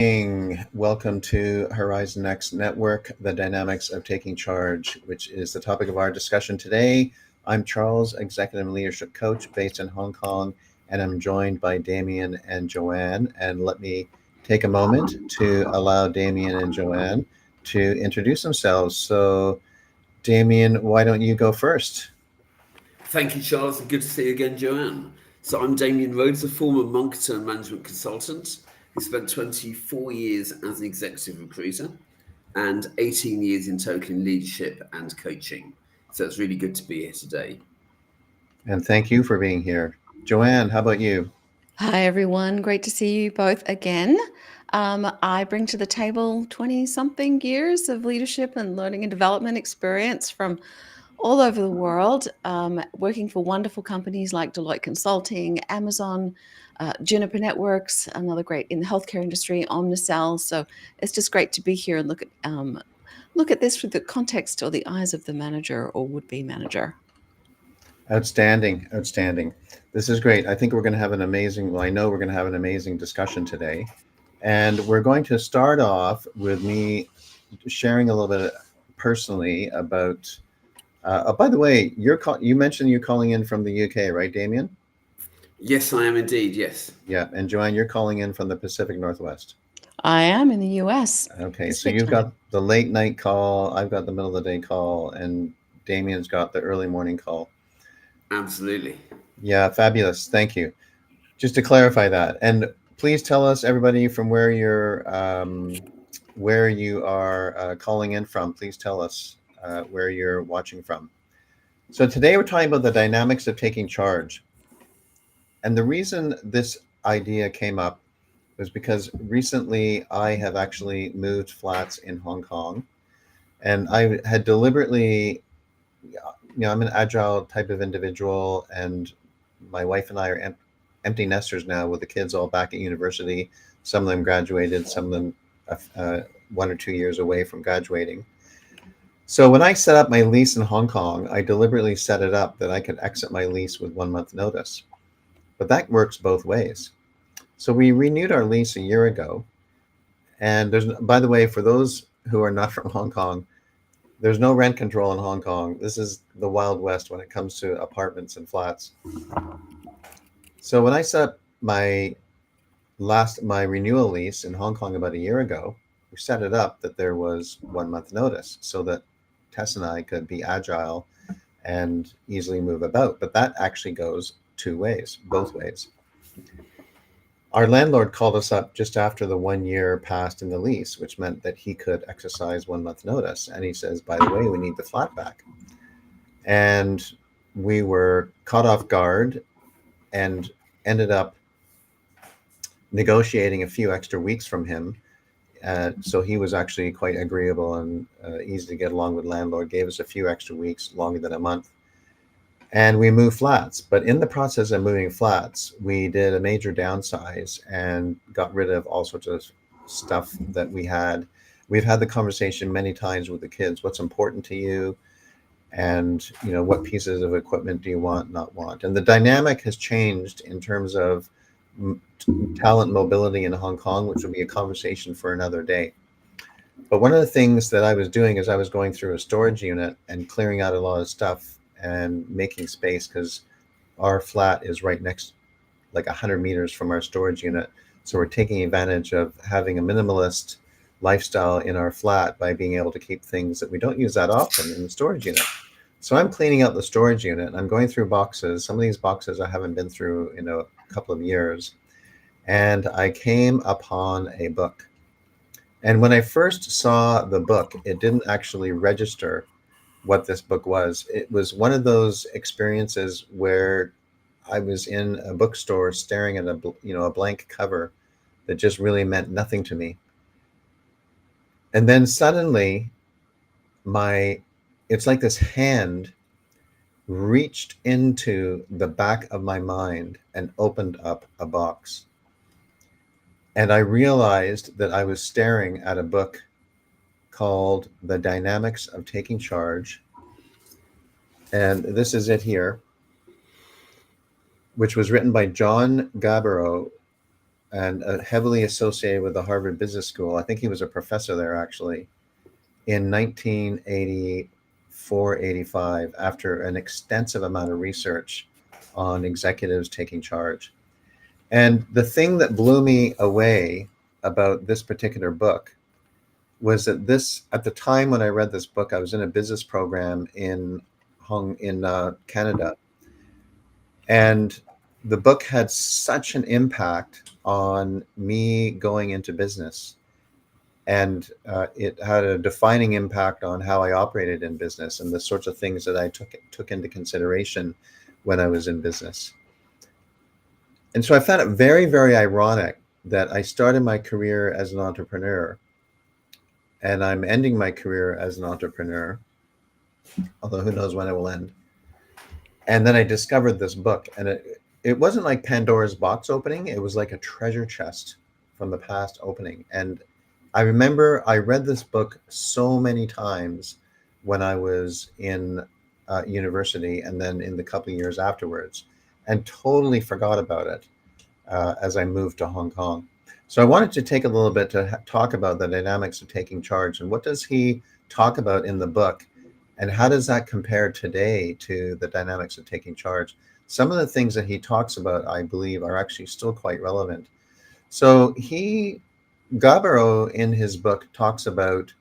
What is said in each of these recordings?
Welcome to Horizon Next Network, the dynamics of taking charge, which is the topic of our discussion today. I'm Charles, Executive and Leadership Coach based in Hong Kong, and I'm joined by Damien and Joanne. And let me take a moment to allow Damien and Joanne to introduce themselves. So, Damien, why don't you go first? Thank you, Charles, and good to see you again, Joanne. So I'm Damien Rhodes, a former Monkerton management consultant who spent 24 years as an executive recruiter and 18 years in total in leadership and coaching. So it's really good to be here today. And thank you for being here. Joanne, how about you? Hi, everyone. Great to see you both again. I bring to the table 20 something years of leadership and learning and development experience from all over the world, working for wonderful companies like Deloitte Consulting, Amazon, Juniper Networks, another great in the healthcare industry, Omnicell. So it's just great to be here and look at this through the context or the eyes of the manager or would-be manager. Outstanding, outstanding. This is great. I think we're going to have an amazing, well, I know we're going to have an amazing discussion today. And we're going to start off with me sharing a little bit personally about, by the way, you mentioned you're calling in from the UK, right, Damien? Yes, I am indeed. Yes. Yeah. And Joanne, you're calling in from the Pacific Northwest. I am in the US. Okay. So Pacific you've time. got the late night call, I've got the middle of the day call, and Damien's got the early morning call. Absolutely. Yeah, fabulous. Thank you. Just to clarify that, and please tell us, everybody, from where you are calling in from. Please tell us where you're watching from. So today we're talking about the dynamics of taking charge, and the reason this idea came up was because recently I have actually moved flats in Hong Kong, and I had deliberately, I'm an agile type of individual, and my wife and I are empty nesters now with the kids all back at university. Some of them graduated, some of them 1 or 2 years away from graduating. So when I set up my lease in Hong Kong, I deliberately set it up that I could exit my lease with 1 month notice. But that works both ways. So we renewed our lease a year ago. And by the way, for those who are not from Hong Kong, there's no rent control in Hong Kong. This is the Wild West when it comes to apartments and flats. So when I set up my renewal lease in Hong Kong about a year ago, we set it up that there was 1 month notice so that Tess and I could be agile and easily move about. But that actually goes two ways, both ways. Our landlord called us up just after the 1 year passed in the lease, which meant that he could exercise 1 month notice. And he says, by the way, we need the flat back. And we were caught off guard and ended up negotiating a few extra weeks from him. So he was actually quite agreeable and easy to get along with. Landlord gave us a few extra weeks, longer than a month. And we moved flats. But in the process of moving flats, we did a major downsize and got rid of all sorts of stuff that we had. We've had the conversation many times with the kids. What's important to you? And, what pieces of equipment do you want, not want? And the dynamic has changed in terms of talent mobility in Hong Kong, which will be a conversation for another day. But one of the things that I was doing is I was going through a storage unit and clearing out a lot of stuff and making space, because our flat is right next, like 100 meters from our storage unit. So we're taking advantage of having a minimalist lifestyle in our flat by being able to keep things that we don't use that often in the storage unit. So I'm cleaning out the storage unit and I'm going through boxes. Some of these boxes I haven't been through in a couple of years. And I came upon a book. And when I first saw the book, it didn't actually register what this book was. It was one of those experiences where I was in a bookstore staring at a blank cover that just really meant nothing to me. And then suddenly it's like this hand reached into the back of my mind and opened up a box. And I realized that I was staring at a book called The Dynamics of Taking Charge. And this is it here, which was written by John Gabarro, and heavily associated with the Harvard Business School. I think he was a professor there actually in 1984, 85, after an extensive amount of research on executives taking charge. And the thing that blew me away about this particular book was that this, at the time when I read this book, I was in a business program in Canada, and the book had such an impact on me going into business, and it had a defining impact on how I operated in business and the sorts of things that I took into consideration when I was in business. And so I found it very, very ironic that I started my career as an entrepreneur, and I'm ending my career as an entrepreneur, although who knows when it will end. And then I discovered this book, and it wasn't like Pandora's box opening. It was like a treasure chest from the past opening. And I remember I read this book so many times when I was in university, and then in the couple of years afterwards, and totally forgot about it as I moved to Hong Kong. So I wanted to take a little bit to talk about the dynamics of taking charge, and what does he talk about in the book, and how does that compare today to the dynamics of taking charge? Some of the things that he talks about, I believe, are actually still quite relevant. So Gabero in his book talks about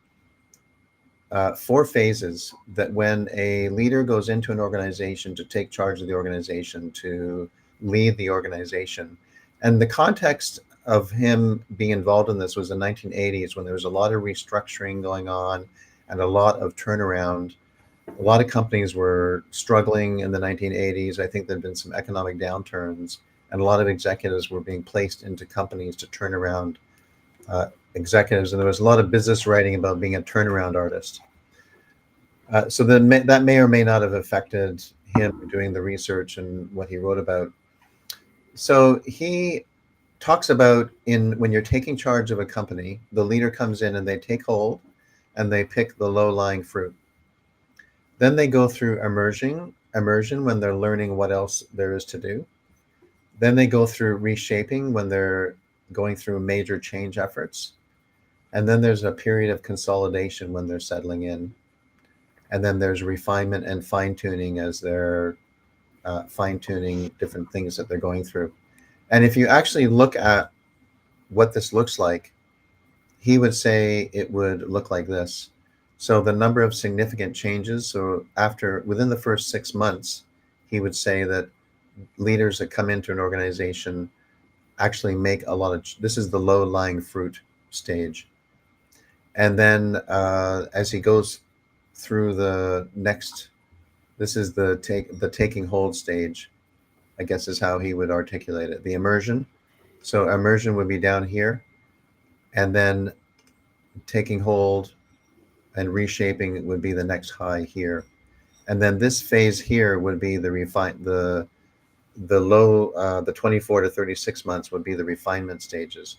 4 phases that when a leader goes into an organization to take charge of the organization, to lead the organization. And the context of him being involved in this was the 1980s, when there was a lot of restructuring going on and a lot of turnaround. A lot of companies were struggling in the 1980s. I think there'd been some economic downturns, and a lot of executives were being placed into companies to turn around executives. And there was a lot of business writing about being a turnaround artist. So that may or may not have affected him doing the research and what he wrote about. So he talks about when you're taking charge of a company, the leader comes in and they take hold and they pick the low-lying fruit. Then they go through immersion when they're learning what else there is to do. Then they go through reshaping when they're going through major change efforts. And then there's a period of consolidation when they're settling in. And then there's refinement and fine-tuning as they're fine-tuning different things that they're going through. And if you actually look at what this looks like, he would say it would look like this. So the number of significant changes. So within the first 6 months, he would say that leaders that come into an organization actually make a lot of, this is the low-lying fruit stage. And then as he goes through the next, this is the taking hold stage, I guess is how he would articulate it. The immersion. So immersion would be down here, and then taking hold and reshaping would be the next high here. And then this phase here would be the 24 to 36 months would be the refinement stages.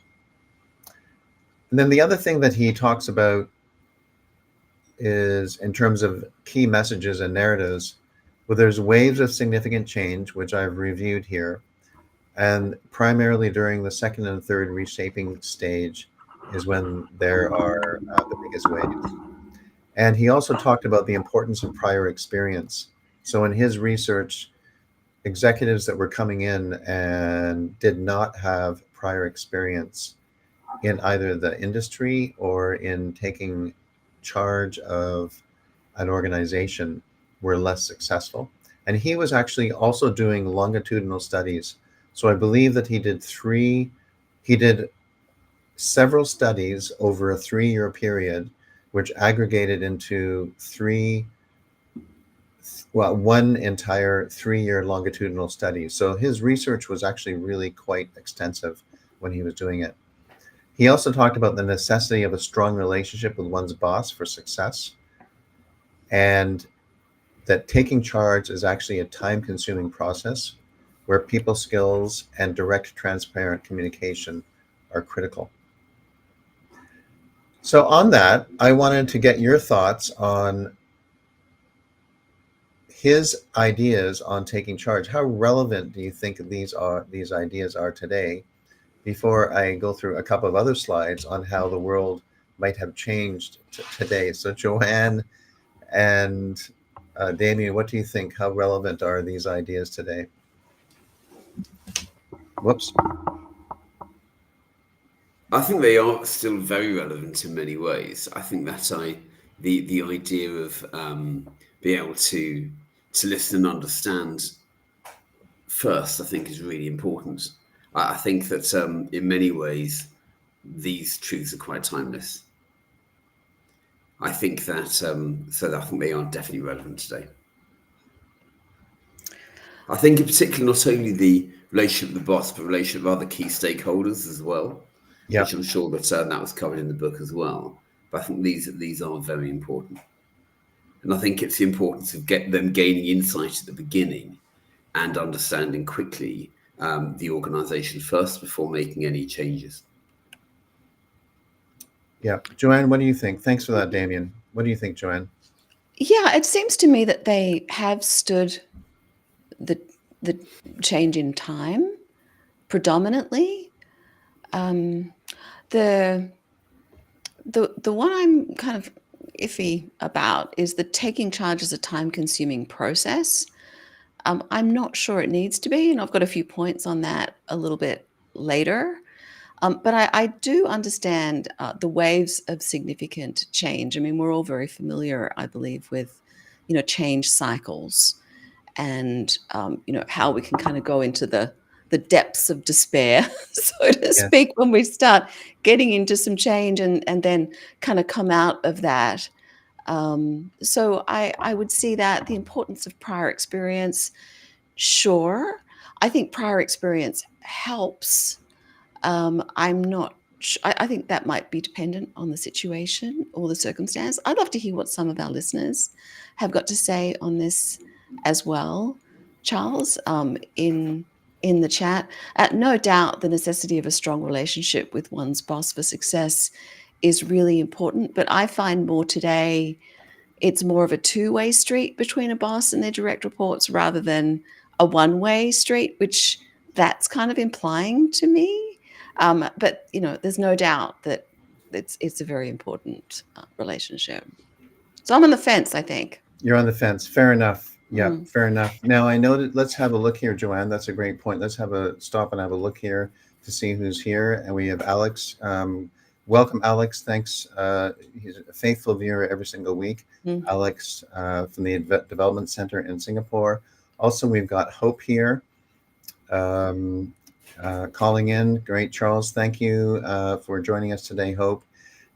And then the other thing that he talks about is, in terms of key messages and narratives, well, there's waves of significant change, which I've reviewed here. And primarily during the second and third reshaping stage is when there are the biggest waves. And he also talked about the importance of prior experience. So in his research, executives that were coming in and did not have prior experience in either the industry or in taking charge of an organization were less successful. And he was actually also doing longitudinal studies. So I believe that he did several studies over a 3-year period, which aggregated into one entire 3-year longitudinal study. So his research was actually really quite extensive when he was doing it. He also talked about the necessity of a strong relationship with one's boss for success, and that taking charge is actually a time-consuming process where people skills and direct, transparent communication are critical. So on that, I wanted to get your thoughts on his ideas on taking charge. How relevant do you think these ideas are today? before I go through a couple of other slides on how the world might have changed today. So Joanne and Damien, what do you think? How relevant are these ideas today? Whoops. I think they are still very relevant in many ways. I think that the idea of being able to listen and understand first, I think, is really important. I think that in many ways these truths are quite timeless. I think that so I think they are definitely relevant today. I think in particular not only the relationship with the boss, but relationship with other key stakeholders as well. Yeah. Which I'm sure that that was covered in the book as well. But I think these are very important, and I think it's the importance of them gaining insight at the beginning and understanding quickly the organisation first before making any changes. Yeah, Joanne, what do you think? Thanks for that, Damien. What do you think, Joanne? Yeah, it seems to me that they have stood the change in time predominantly. The one I'm kind of iffy about is the taking charge is a time-consuming process. I'm not sure it needs to be, and I've got a few points on that a little bit later. But I do understand the waves of significant change. I mean, we're all very familiar, I believe, with, change cycles and, how we can kind of go into the depths of despair, so to speak, when we start getting into some change and then kind of come out of that. So I would see that the importance of prior experience, sure. I think prior experience helps. I'm not. I think that might be dependent on the situation or the circumstance. I'd love to hear what some of our listeners have got to say on this as well, Charles, in the chat. No doubt the necessity of a strong relationship with one's boss for success is really important, but I find more today it's more of a two-way street between a boss and their direct reports rather than a one-way street, which that's kind of implying to me. But there's no doubt that it's a very important relationship. So I'm on the fence, I think. You're on the fence. Fair enough. Yeah, fair enough. Now I know that. Let's have a look here, Joanne. That's a great point. Let's have a stop and have a look here to see who's here. And we have Alex. Welcome, Alex. Thanks. He's a faithful viewer every single week. Alex from the Development Center in Singapore. Also, we've got Hope here. Calling in. Great, Charles. Thank you for joining us today, Hope.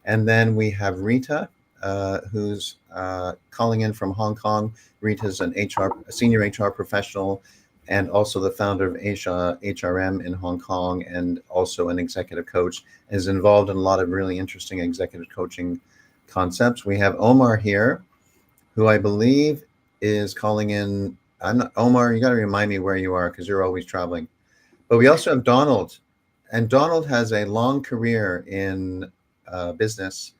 And then we have Rita, who's calling in from Hong Kong. Rita's a senior HR professional and also the founder of Asia HRM in Hong Kong and also an executive coach, is involved in a lot of really interesting executive coaching concepts. We have Omar here, who I believe is calling in. Omar, you got to remind me where you are because you're always traveling. But we also have Donald, and Donald has a long career in business,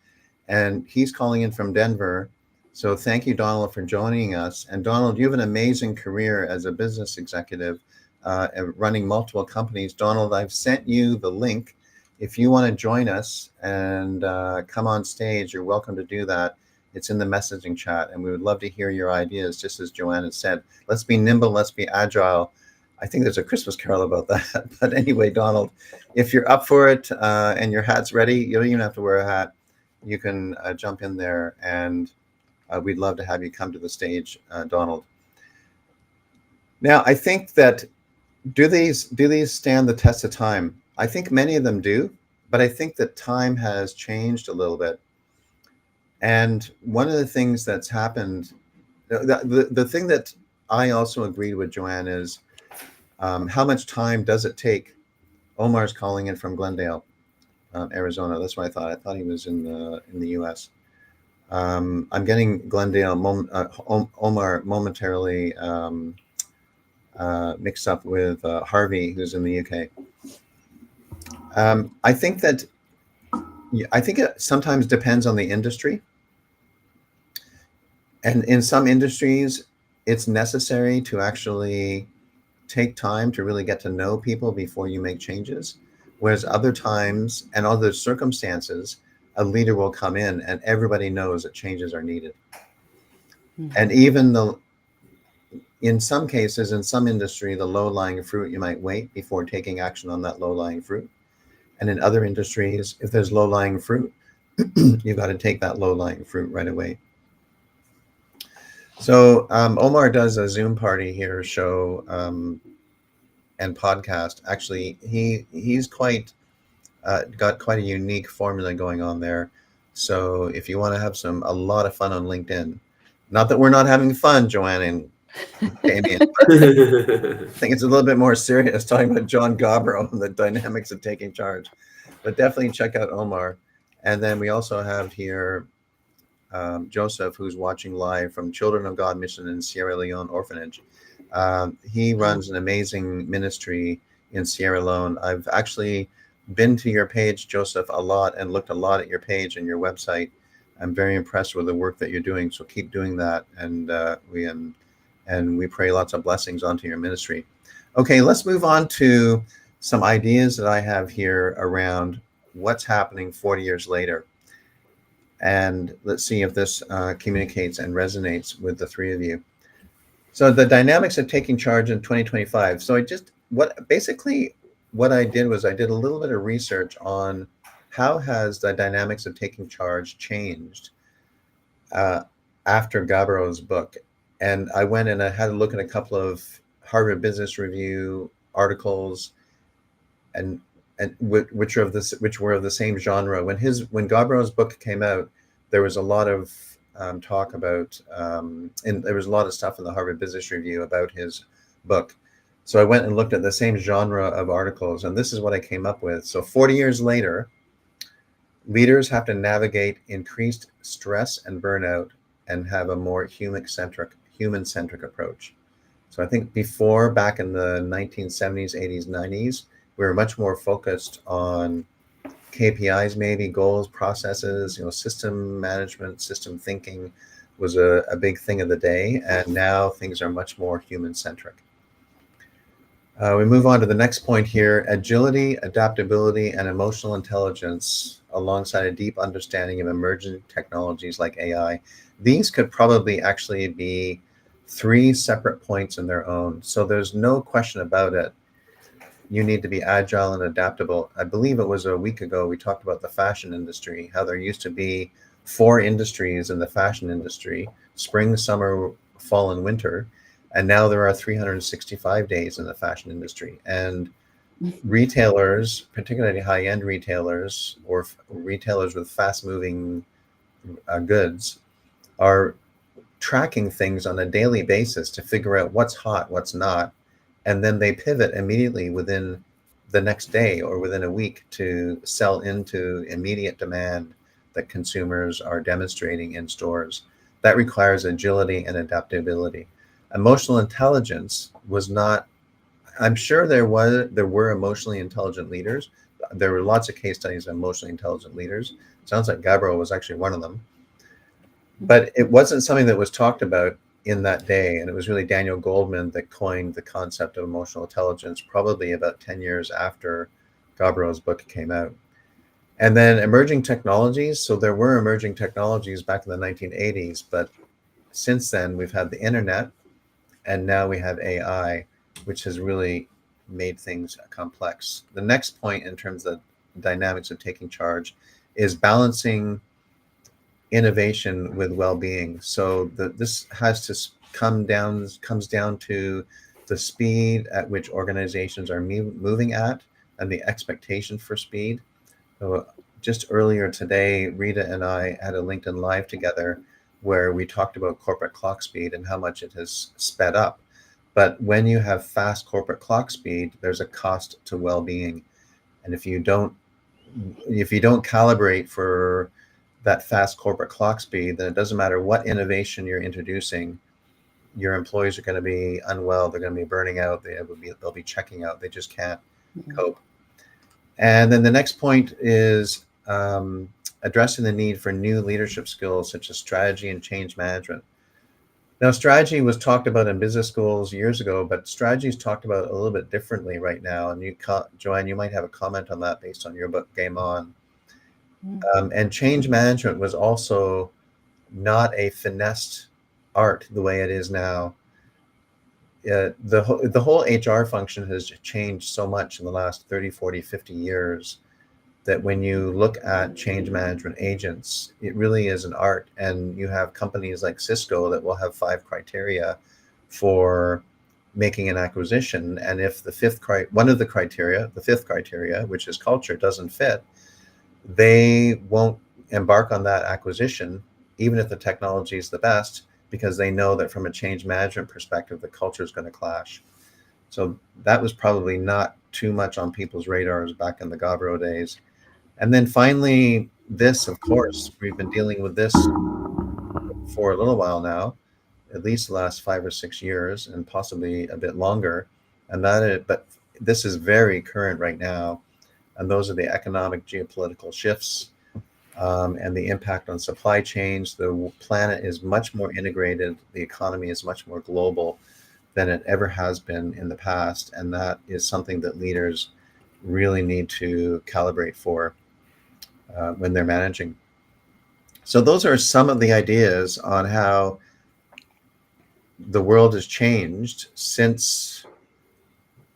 and he's calling in from Denver. So thank you, Donald, for joining us. And Donald, you have an amazing career as a business executive, running multiple companies. Donald, I've sent you the link. If you want to join us and come on stage, you're welcome to do that. It's in the messaging chat, and we would love to hear your ideas, just as Joanne has said. Let's be nimble, let's be agile. I think there's a Christmas carol about that. But anyway, Donald, if you're up for it and your hat's ready, you don't even have to wear a hat. You can jump in there, and we'd love to have you come to the stage, Donald. Now, I think that do these stand the test of time? I think many of them do, but I think that time has changed a little bit. And one of the things that's happened, the thing that I also agreed with Joanne is how much time does it take? Omar's calling in from Glendale, Arizona. That's what I thought. I thought he was in the U.S. I'm getting Glendale, Omar momentarily mixed up with Harvey, who's in the UK. I think it sometimes depends on the industry. And in some industries, it's necessary to actually take time to really get to know people before you make changes. Whereas other times and other circumstances, a leader will come in and everybody knows that changes are needed. And even in some cases, in some industry, the low-lying fruit, you might wait before taking action on that low-lying fruit. And in other industries, if there's low-lying fruit, you've got to take that low-lying fruit right away. So Omar does a Zoom party here, show and podcast. Actually, he's quite got quite a unique formula going on there. So if you want to have a lot of fun on LinkedIn, not that we're not having fun, Joanne and Damien, I think it's a little bit more serious talking about John Gabro and the dynamics of taking charge. But definitely check out Omar. And then we also have here Joseph, who's watching live from Children of God Mission in Sierra Leone Orphanage. He runs an amazing ministry in Sierra Leone. I've actually been to your page, Joseph, a lot and looked a lot at your page and your website. I'm very impressed with the work that you're doing. So keep doing that. And we pray lots of blessings onto your ministry. Okay, let's move on to some ideas that I have here around what's happening 40 years later. And let's see if this communicates and resonates with the three of you. So the dynamics of taking charge in 2025. So what I did was I did a little bit of research on how has the dynamics of taking charge changed after Gabro's book. And I went and I had a look at a couple of Harvard Business Review articles, and which were of the same genre. When Gabro's book came out, there was a lot of talk about, and there was a lot of stuff in the Harvard Business Review about his book. So I went and looked at the same genre of articles, and this is what I came up with. So 40 years later, leaders have to navigate increased stress and burnout and have a more human-centric approach. So I think before, back in the 1970s, 80s, 90s, we were much more focused on KPIs, maybe goals, processes, system management, system thinking was a big thing of the day. And now things are much more human-centric. We move on to the next point here: agility, adaptability, and emotional intelligence alongside a deep understanding of emerging technologies like AI. These could probably actually be three separate points in their own. So there's no question about it. You need to be agile and adaptable. I believe it was a week ago we talked about the fashion industry, how there used to be 4 industries in the fashion industry: spring, summer, fall, and winter. And now there are 365 days in the fashion industry. And retailers, particularly high-end retailers or retailers with fast-moving goods, are tracking things on a daily basis to figure out what's hot, what's not. And then they pivot immediately within the next day or within a week to sell into immediate demand that consumers are demonstrating in stores. That requires agility and adaptability. Emotional intelligence was not, I'm sure there were emotionally intelligent leaders. There were lots of case studies of emotionally intelligent leaders. Sounds like Gabro was actually one of them. But it wasn't something that was talked about in that day. And it was really Daniel Goldman that coined the concept of emotional intelligence, probably about 10 years after Gabro's book came out. And then emerging technologies. So there were emerging technologies back in the 1980s, but since then we've had the internet, and now we have AI, which has really made things complex. The next point in terms of dynamics of taking charge is balancing innovation with well-being. So this has to comes down to the speed at which organizations are moving at and the expectation for speed. So just earlier today, Rita and I had a LinkedIn Live together where we talked about corporate clock speed and how much it has sped up. But when you have fast corporate clock speed, there's a cost to well-being. And if you don't calibrate for that fast corporate clock speed, then it doesn't matter what innovation you're introducing, your employees are going to be unwell, they're going to be burning out, they'll be checking out, they just can't cope. And then the next point is addressing the need for new leadership skills such as strategy and change management. Now, strategy was talked about in business schools years ago, but strategy is talked about a little bit differently right now. And Joanne, you might have a comment on that based on your book, Game On. And change management was also not a finessed art the way it is now. The whole HR function has changed so much in the last 30, 40, 50 years that when you look at change management agents, it really is an art. And you have companies like Cisco that will have 5 criteria for making an acquisition. And if the fifth criteria, which is culture, doesn't fit, they won't embark on that acquisition, even if the technology is the best, because they know that from a change management perspective, the culture is going to clash. So that was probably not too much on people's radars back in the Gabro days. And then finally, this, of course, we've been dealing with this for a little while now, at least the last 5 or 6 years, and possibly a bit longer. But this is very current right now. And those are the economic geopolitical shifts and the impact on supply chains. The planet is much more integrated. The economy is much more global than it ever has been in the past. And that is something that leaders really need to calibrate for when they're managing. So those are some of the ideas on how the world has changed since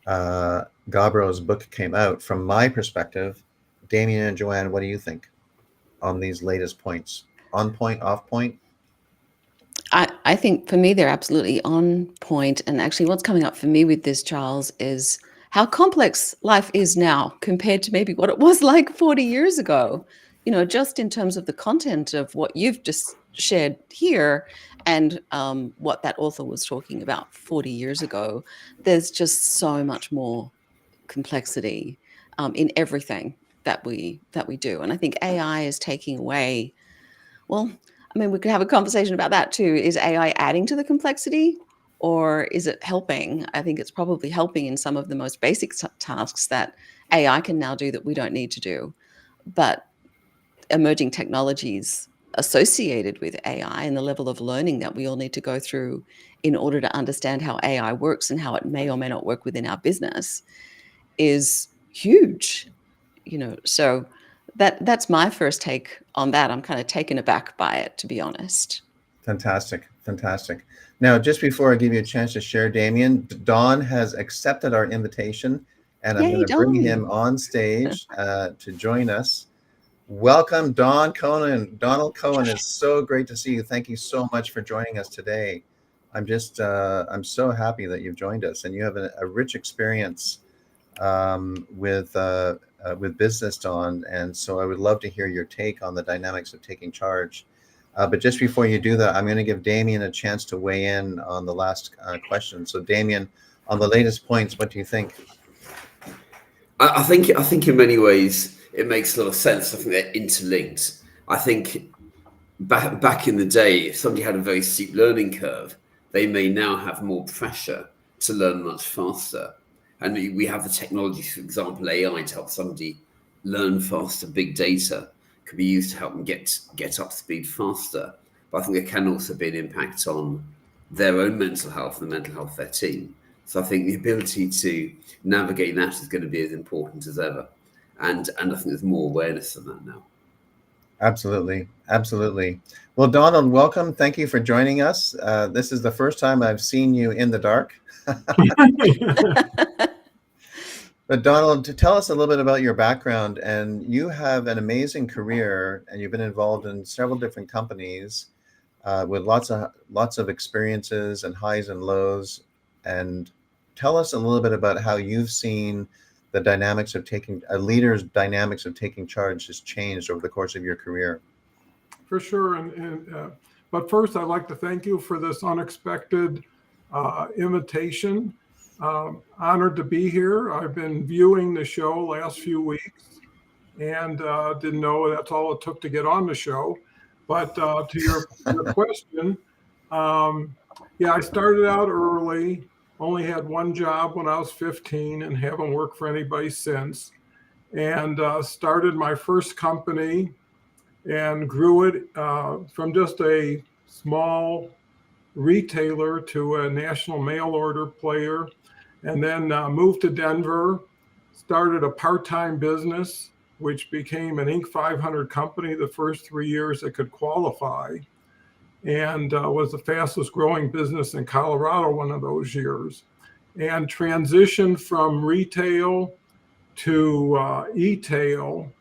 Gabro's book came out. From my perspective, Damien and Joanne, what do you think on these latest points? On point, off point? I think for me, they're absolutely on point. And actually, what's coming up for me with this, Charles, is how complex life is now compared to maybe what it was like 40 years ago. Just in terms of the content of what you've just shared here and what that author was talking about 40 years ago, there's just so much more complexity in everything that we do. And I think AI is taking away, well, I mean, we could have a conversation about that too. Is AI adding to the complexity or is it helping? I think it's probably helping in some of the most basic tasks that AI can now do that we don't need to do. But emerging technologies associated with AI and the level of learning that we all need to go through in order to understand how AI works and how it may or may not work within our business is huge. So that's my first take on that. I'm kind of taken aback by it, to be honest. Fantastic. Now, just before I give you a chance to share, Damien, Don has accepted our invitation, and I'm going to bring him on stage to join us. Welcome, Donald Cohen. It's so great to see you. Thank you so much for joining us today. I'm so happy that you've joined us, and you have a rich experience with business, Don. And so I would love to hear your take on the dynamics of taking charge. But just before you do that, I'm going to give Damien a chance to weigh in on the last question. So, Damien, on the latest points, what do you think? I think in many ways it makes a lot of sense. I think they're interlinked. I think back in the day, if somebody had a very steep learning curve, they may now have more pressure to learn much faster. And we have the technology, for example, AI, to help somebody learn faster. Big data could be used to help them get up to speed faster. But I think there can also be an impact on their own mental health and the mental health of their team. So I think the ability to navigate that is going to be as important as ever. And I think there's more awareness of that now. Absolutely. Well, Donald, welcome. Thank you for joining us. This is the first time I've seen you in the dark. But Donald, to tell us a little bit about your background, and you have an amazing career, and you've been involved in several different companies with lots of experiences and highs and lows. And tell us a little bit about how you've seen the dynamics of a leader's dynamics of taking charge has changed over the course of your career. For sure. But first, I'd like to thank you for this unexpected invitation. Honored to be here. I've been viewing the show last few weeks and didn't know that's all it took to get on the show. But to your question, I started out early, only had one job when I was 15 and haven't worked for anybody since. And started my first company and grew it from just a small retailer to a national mail order player, and then moved to Denver, started a part-time business, which became an Inc. 500 company the first 3 years it could qualify, and was the fastest growing business in Colorado one of those years, and transitioned from retail to e-tail,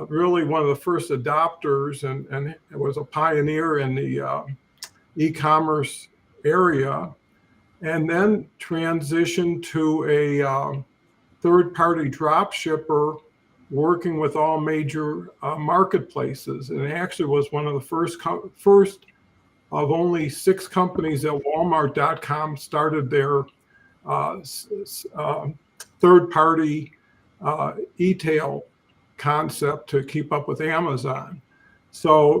really one of the first adopters, and it was a pioneer in the e-commerce area, and then transitioned to a third-party drop shipper working with all major marketplaces. And it actually was one of the first of only 6 companies at Walmart.com started their third-party e-tail concept to keep up with Amazon. So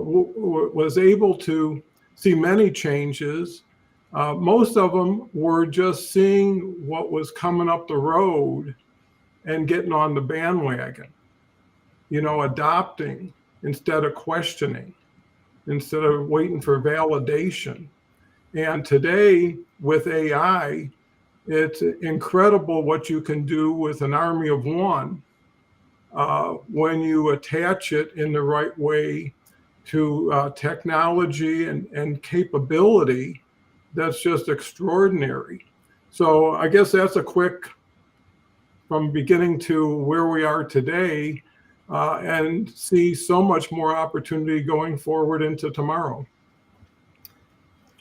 was able to see many changes. Most of them were just seeing what was coming up the road and getting on the bandwagon, adopting instead of questioning, instead of waiting for validation. And today with AI, it's incredible what you can do with an army of one when you attach it in the right way to technology and capability. That's just extraordinary. So I guess that's a quick from beginning to where we are today, and see so much more opportunity going forward into tomorrow.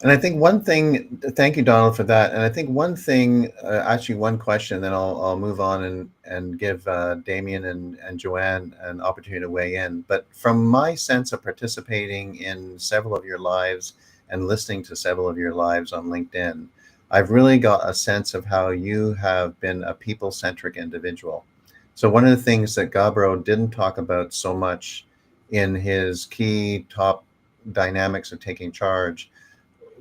And I think one thing, thank you, Donald, for that. And I think one thing, actually one question, then I'll move on and give Damien and Joanne an opportunity to weigh in. But from my sense of participating in several of your lives and listening to several of your lives on LinkedIn, I've really got a sense of how you have been a people-centric individual. So one of the things that Gabro didn't talk about so much in his key top dynamics of taking charge,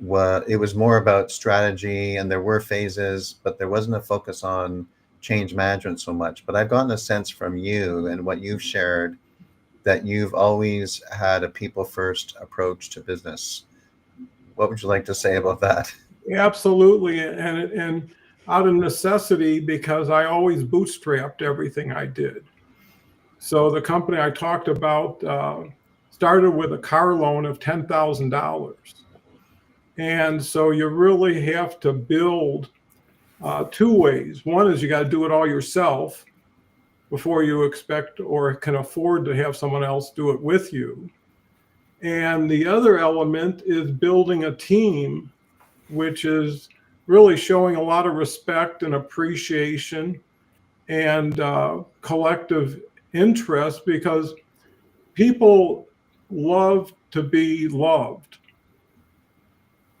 it was more about strategy, and there were phases, but there wasn't a focus on change management so much. But I've gotten a sense from you and what you've shared that you've always had a people-first approach to business. What would you like to say about that? Absolutely, and out of necessity, because I always bootstrapped everything I did. So the company I talked about started with a car loan of $10,000. And so you really have to build 2 ways. One is you got to do it all yourself before you expect or can afford to have someone else do it with you. And the other element is building a team, which is really showing a lot of respect and appreciation and collective interest, because people love to be loved,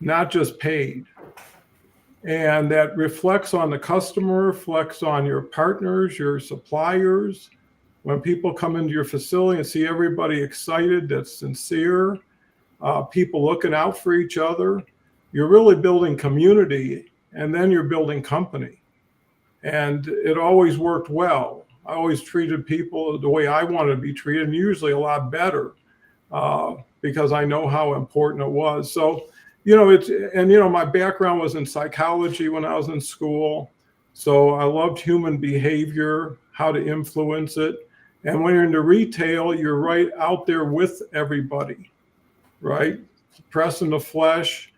not just paid. And that reflects on the customer, reflects on your partners, your suppliers. When people come into your facility and see everybody excited, that's sincere, people looking out for each other, you're really building community, and then you're building company. And it always worked well. I always treated people the way I wanted to be treated, and usually a lot better, because I know how important it was. So, my background was in psychology when I was in school. So I loved human behavior, how to influence it. And when you're into retail, you're right out there with everybody, right? Pressing the flesh,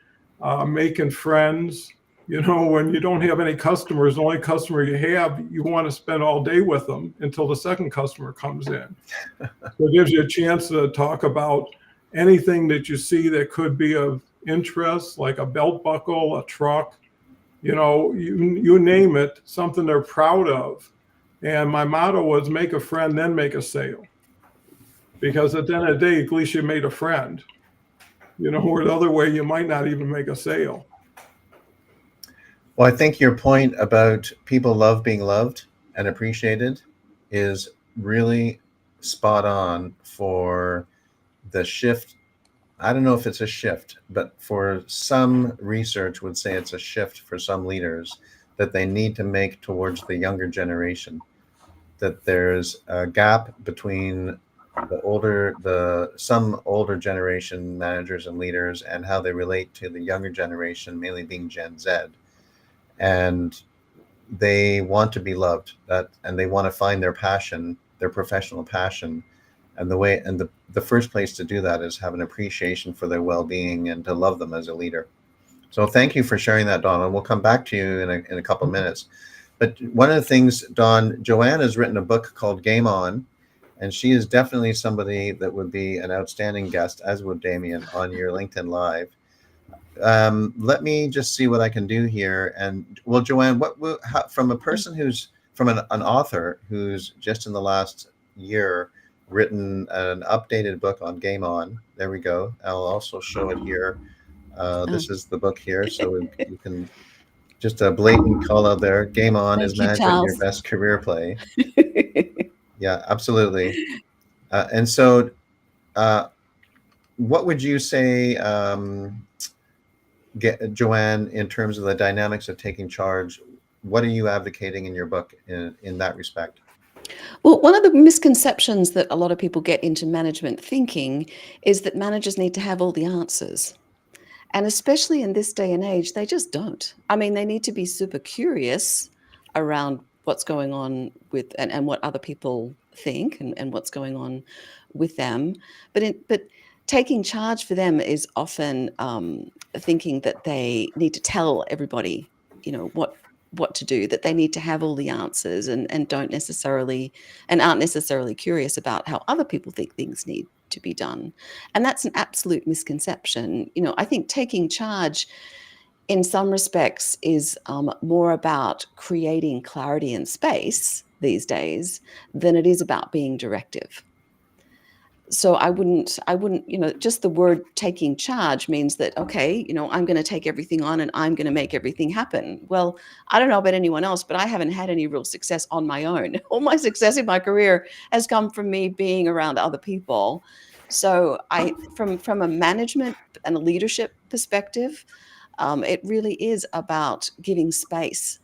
making friends. When you don't have any customers, the only customer you have, you want to spend all day with them until the second customer comes in. So it gives you a chance to talk about anything that you see that could be of interest, like a belt buckle, a truck, you name it, something they're proud of. And my motto was make a friend, then make a sale. Because at the end of the day, at least you made a friend. Or the other way, you might not even make a sale. Well, I think your point about people love being loved and appreciated is really spot on for the shift. I don't know if it's a shift, but for some research would say it's a shift for some leaders that they need to make towards the younger generation, that there's a gap between some older generation managers and leaders and how they relate to the younger generation, mainly being Gen Z, and they want to be loved, and they want to find their passion, their professional passion, and the first place to do that is have an appreciation for their well-being and to love them as a leader. So thank you for sharing that, Dawn. And we'll come back to you in a couple of minutes. But one of the things, Dawn, Joanne has written a book called Game On, and she is definitely somebody that would be an outstanding guest, as would Damien, on your LinkedIn Live. Let me just see what I can do here. And well, Joanne, from a person from an author who's just in the last year written an updated book on Game On. There we go. I'll also show it here. This is the book here, so you can just a blatant call out there. Game On is management your best career play. Yeah, absolutely. And so, what would you say, Joanne, in terms of the dynamics of taking charge? What are you advocating in your book in that respect? Well, one of the misconceptions that a lot of people get into management thinking is that managers need to have all the answers. And especially in this day and age, they just don't. I mean, they need to be super curious around what's going on with and what other people think and what's going on with them. But taking charge for them is often thinking that they need to tell everybody, what to do, that they need to have all the answers and aren't necessarily curious about how other people think things need to be done. And that's an absolute misconception. I think taking charge in some respects is more about creating clarity and space these days than it is about being directive. So I wouldn't, just the word taking charge means that, okay, I'm going to take everything on and I'm going to make everything happen. Well, I don't know about anyone else, but I haven't had any real success on my own. All my success in my career has come from me being around other people. So from a management and a leadership perspective, it really is about giving space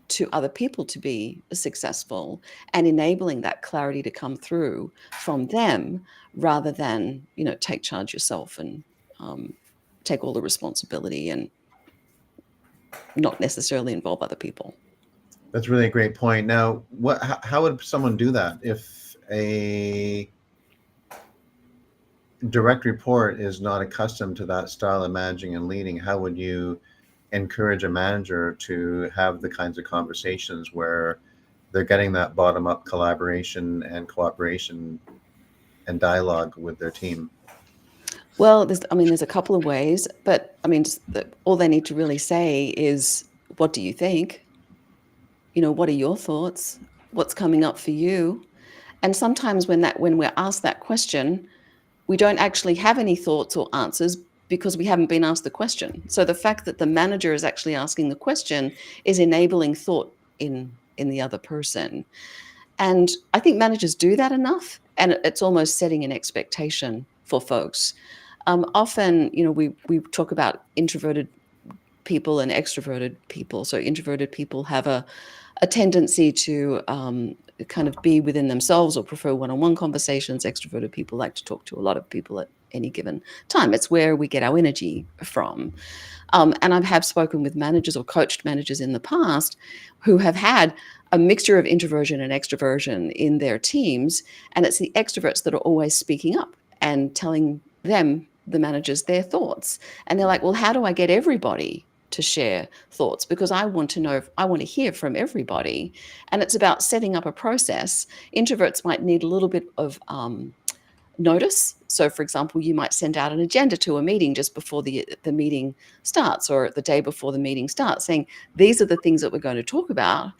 to other people to be successful and enabling that clarity to come through from them rather than, take charge yourself and take all the responsibility and not necessarily involve other people. That's really a great point. Now, how would someone do that if a direct report is not accustomed to that style of managing and leading? How would you encourage a manager to have the kinds of conversations where they're getting that bottom-up collaboration and cooperation and dialogue with their team? Well, there's a couple of ways, but all they need to really say is, what do you think? What are your thoughts? What's coming up for you? And sometimes when we're asked that question, we don't actually have any thoughts or answers because we haven't been asked the question. So the fact that the manager is actually asking the question is enabling thought in the other person. And I think managers do that enough, and it's almost setting an expectation for folks. Often, we talk about introverted people and extroverted people. So introverted people have a tendency to kind of be within themselves or prefer one-on-one conversations. Extroverted people like to talk to a lot of people at any given time. It's where we get our energy from. And I have spoken with managers or coached managers in the past who have had a mixture of introversion and extroversion in their teams. And it's the extroverts that are always speaking up and telling them, the managers, their thoughts. And they're like, well, how do I get everybody to share thoughts? Because I want to hear from everybody. And it's about setting up a process. Introverts might need a little bit of notice. So for example, you might send out an agenda to a meeting just before the meeting starts, or the day before the meeting starts, saying, these are the things that we're going to talk about.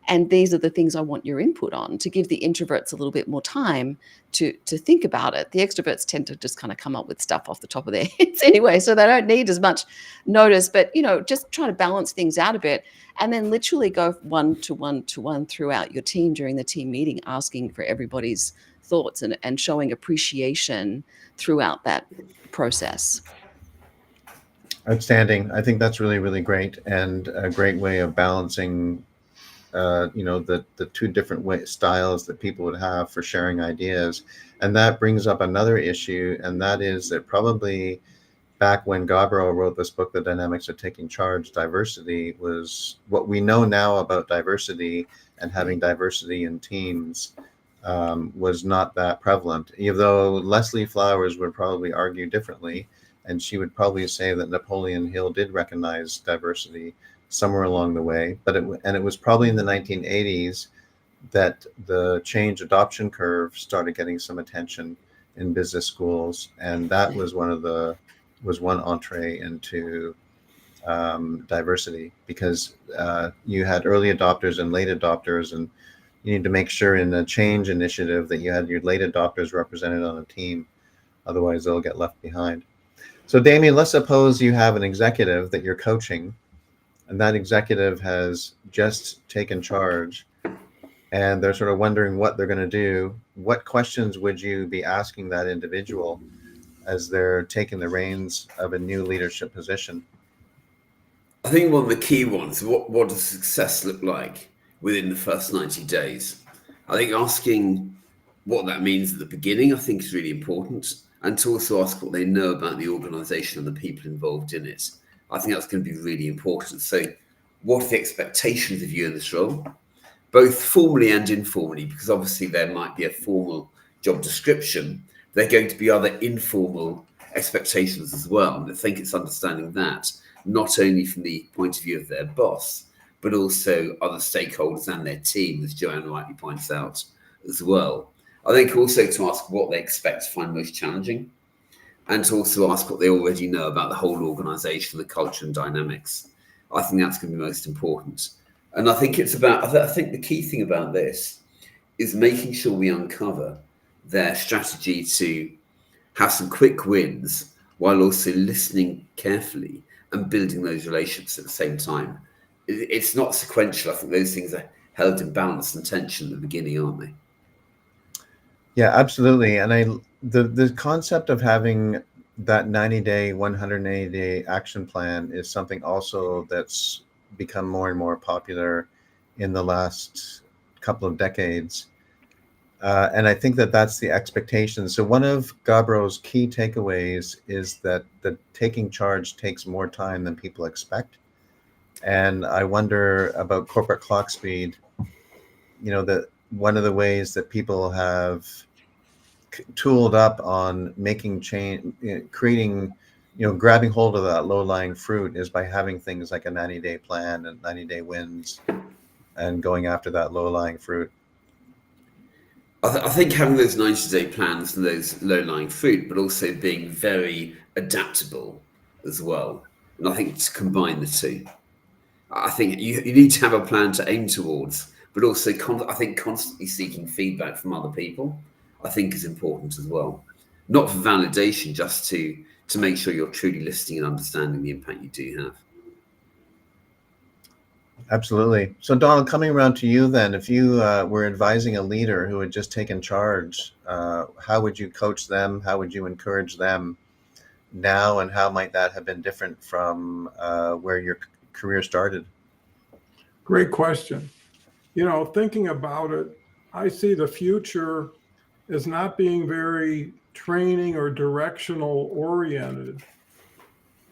And these are the things I want your input on, to give the introverts a little bit more time to think about it. The extroverts tend to just kind of come up with stuff off the top of their heads anyway, so they don't need as much notice. But, just try to balance things out a bit, and then literally go one-to-one throughout your team during the team meeting, asking for everybody's thoughts and showing appreciation throughout that process. Outstanding. I think that's really, really great, and a great way of balancing the two different styles that people would have for sharing ideas. And that brings up another issue, and that is that probably back when Gabriel wrote this book, The Dynamics of Taking Charge, diversity was what we know now about diversity and having diversity in teams was not that prevalent, even though Leslie Flowers would probably argue differently. And she would probably say that Napoleon Hill did recognize diversity somewhere along the way. It was probably in the 1980s that the change adoption curve started getting some attention in business schools. And that was one entree into diversity, because you had early adopters and late adopters, and you need to make sure in a change initiative that you had your late adopters represented on a team. Otherwise, they'll get left behind. So, Damien, let's suppose you have an executive that you're coaching, and that executive has just taken charge, and they're sort of wondering what they're going to do. What questions would you be asking that individual as they're taking the reins of a new leadership position? I think one of the key ones, what does success look like within the first 90 days? I think asking what that means at the beginning, I think, is really important. And to also ask what they know about the organization and the people involved in it. I think that's going to be really important. So what are the expectations of you in this role, both formally and informally? Because obviously there might be a formal job description. There are going to be other informal expectations as well. And I think it's understanding that, not only from the point of view of their boss, but also other stakeholders and their team, as Joanne rightly points out as well. I think also to ask what they expect to find most challenging, and to also ask what they already know about the whole organisation, the culture and dynamics. I think that's going to be most important. And I think I think the key thing about this is making sure we uncover their strategy to have some quick wins while also listening carefully and building those relationships at the same time. It's not sequential. I think those things are held in balance and tension at the beginning, aren't they? Yeah, absolutely. And the concept of having that 90-day, 180-day action plan is something also that's become more and more popular in the last couple of decades. And I think that that's the expectation. So one of Gabriel's key takeaways is that the taking charge takes more time than people expect. And I wonder about corporate clock speed, that one of the ways that people have tooled up on making change, creating, grabbing hold of that low-lying fruit is by having things like a 90-day plan and 90-day wins and going after that low-lying fruit. I think having those 90-day plans and those low-lying fruit, but also being very adaptable as well. And I think to combine the two. I think you need to have a plan to aim towards, but also I think constantly seeking feedback from other people, I think, is important as well. Not for validation, just to make sure you're truly listening and understanding the impact you do have. Absolutely. So, Donald, coming around to you then, if you were advising a leader who had just taken charge, how would you coach them? How would you encourage them now? And how might that have been different from where your career started? Great question. Thinking about it, I see the future as not being very training or directional oriented,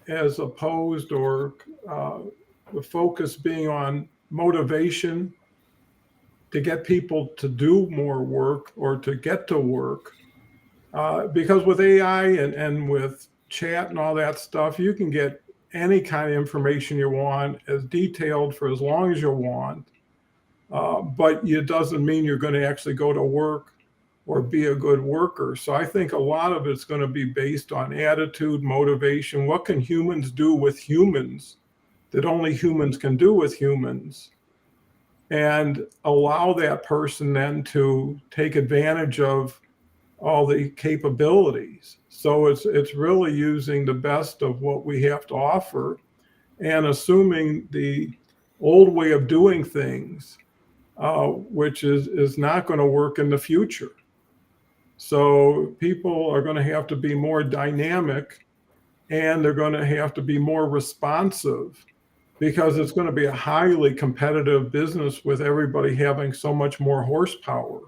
as opposed or the focus being on motivation to get people to do more work or to get to work. Because with AI and with chat and all that stuff, you can get any kind of information you want, as detailed for as long as you want. But it doesn't mean you're going to actually go to work or be a good worker. So I think a lot of it's going to be based on attitude, motivation. What can humans do with humans that only humans can do with humans? And allow that person then to take advantage of all the capabilities. So it's really using the best of what we have to offer, and assuming the old way of doing things, which is not going to work in the future. So people are going to have to be more dynamic, and they're going to have to be more responsive because it's going to be a highly competitive business with everybody having so much more horsepower.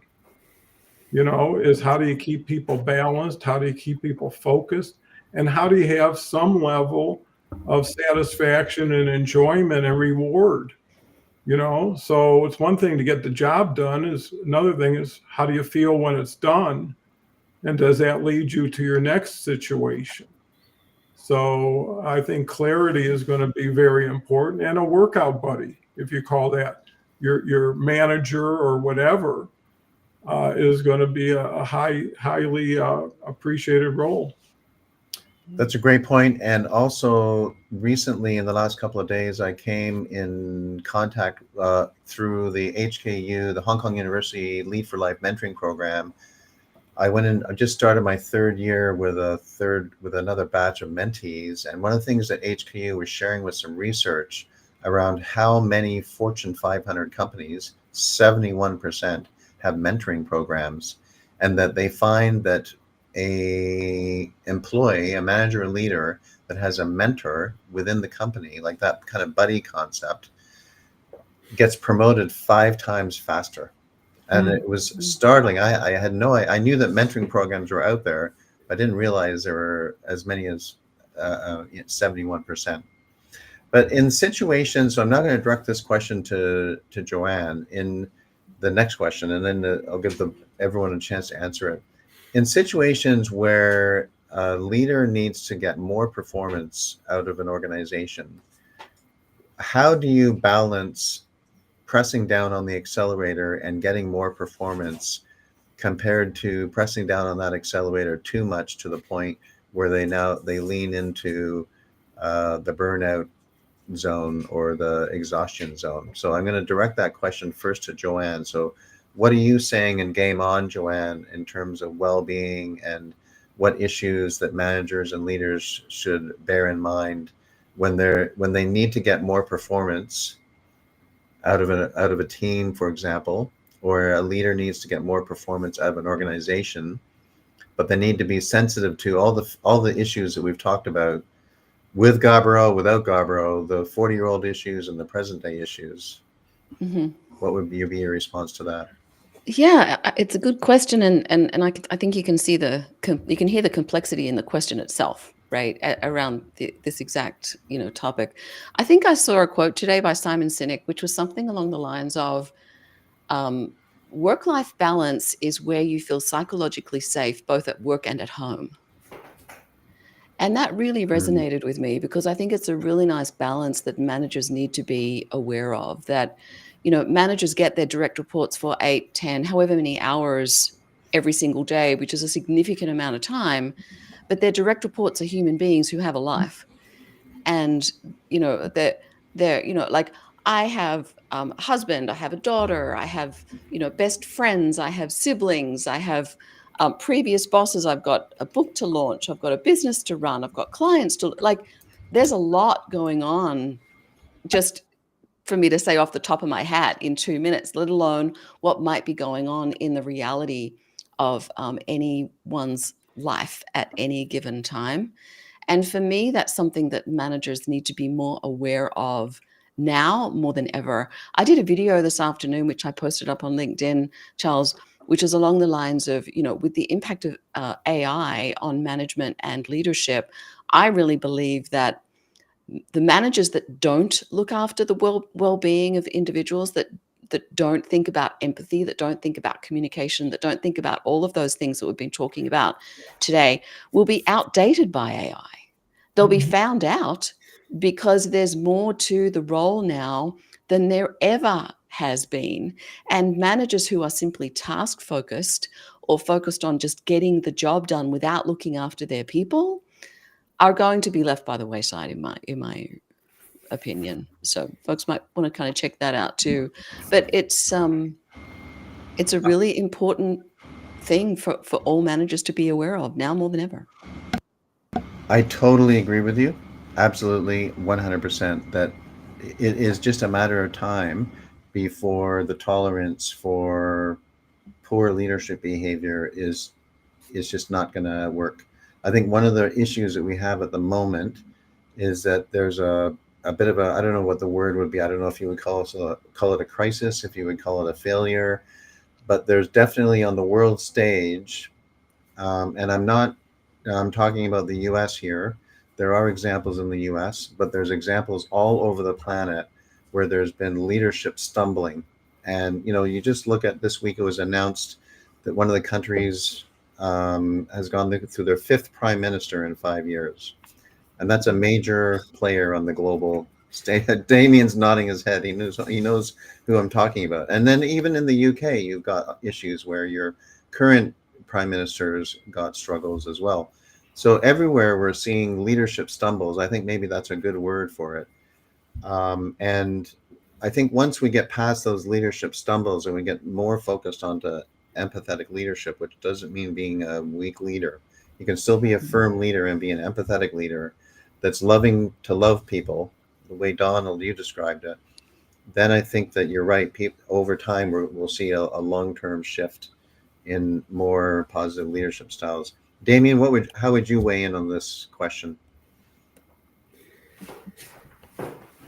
Is how do you keep people balanced? How do you keep people focused? And how do you have some level of satisfaction and enjoyment and reward? So it's one thing to get the job done, is another thing is how do you feel when it's done? And does that lead you to your next situation? So I think clarity is going to be very important, and a workout buddy, if you call that your manager or whatever, is going to be a highly appreciated role. That's a great point. And also recently, in the last couple of days, I came in contact through the HKU, the Hong Kong University Lead for Life mentoring program. I just started my third year with another batch of mentees. And one of the things that HKU was sharing was some research around how many Fortune 500 companies, 71%, have mentoring programs, and that they find that a employee, a manager, a leader that has a mentor within the company, like that kind of buddy concept, gets promoted 5 times faster. And it was startling. I knew that mentoring programs were out there. I didn't realize there were as many as 71%. But in situations, so I'm not going to direct this question to Joanne in the next question, and then I'll give everyone a chance to answer it. In situations where a leader needs to get more performance out of an organization, how do you balance pressing down on the accelerator and getting more performance compared to pressing down on that accelerator too much to the point where they lean into the burnout zone or the exhaustion zone? So I'm going to direct that question first to Joanne. So what are you saying in Game On, Joanne, in terms of well-being and what issues that managers and leaders should bear in mind when they need to get more performance out of a team, for example, or a leader needs to get more performance out of an organization, but they need to be sensitive to all the issues that we've talked about with Gabro, without Gabro, the 40-year-old issues and the present day issues. Mm-hmm. What would be your response to that? Yeah, it's a good question, and I think you can hear the complexity in the question itself, right, around this exact topic. I think I saw a quote today by Simon Sinek, which was something along the lines of, work-life balance is where you feel psychologically safe both at work and at home. And that really resonated with me, because I think it's a really nice balance that managers need to be aware of, that managers get their direct reports for 8, 10, however many hours every single day, which is a significant amount of time, but their direct reports are human beings who have a life. And, they're like, I have a husband, I have a daughter, I have, best friends, I have siblings, I have previous bosses, I've got a book to launch, I've got a business to run, I've got clients to, there's a lot going on just for me to say off the top of my hat in 2 minutes, let alone what might be going on in the reality of anyone's life at any given time. And for me, that's something that managers need to be more aware of now more than ever. I did a video this afternoon, which I posted up on LinkedIn, Charles, which is along the lines of, with the impact of AI on management and leadership, I really believe that the managers that don't look after the well-being of individuals, that don't think about empathy, that don't think about communication, that don't think about all of those things that we've been talking about today, will be outdated by AI. They'll be found out because there's more to the role now than there ever has been. And managers who are simply task focused or focused on just getting the job done without looking after their people are going to be left by the wayside, in my opinion. So folks might want to kind of check that out too. But it's a really important thing for all managers to be aware of now more than ever. I totally agree with you. Absolutely, 100%. That it is just a matter of time before the tolerance for poor leadership behavior is just not going to work. I think one of the issues that we have at the moment is that there's a a bit of a, I don't know what the word would be. I don't know if you would call it a crisis, if you would call it a failure, but there's definitely on the world stage, and I'm talking about the US here. There are examples in the US, but there's examples all over the planet where there's been leadership stumbling. And, you just look at this week, it was announced that one of the countries has gone through their 5th prime minister in 5 years. And that's a major player on the global stage. Damien's nodding his head. He knows who I'm talking about. And then even in the UK, you've got issues where your current prime ministers got struggles as well. So everywhere we're seeing leadership stumbles. I think maybe that's a good word for it. And I think once we get past those leadership stumbles and we get more focused onto empathetic leadership, which doesn't mean being a weak leader. You can still be a firm leader and be an empathetic leader that's loving to love people, the way Donald, you described it. Then I think that you're right. Over time, we'll see a long-term shift in more positive leadership styles. Damien, how would you weigh in on this question?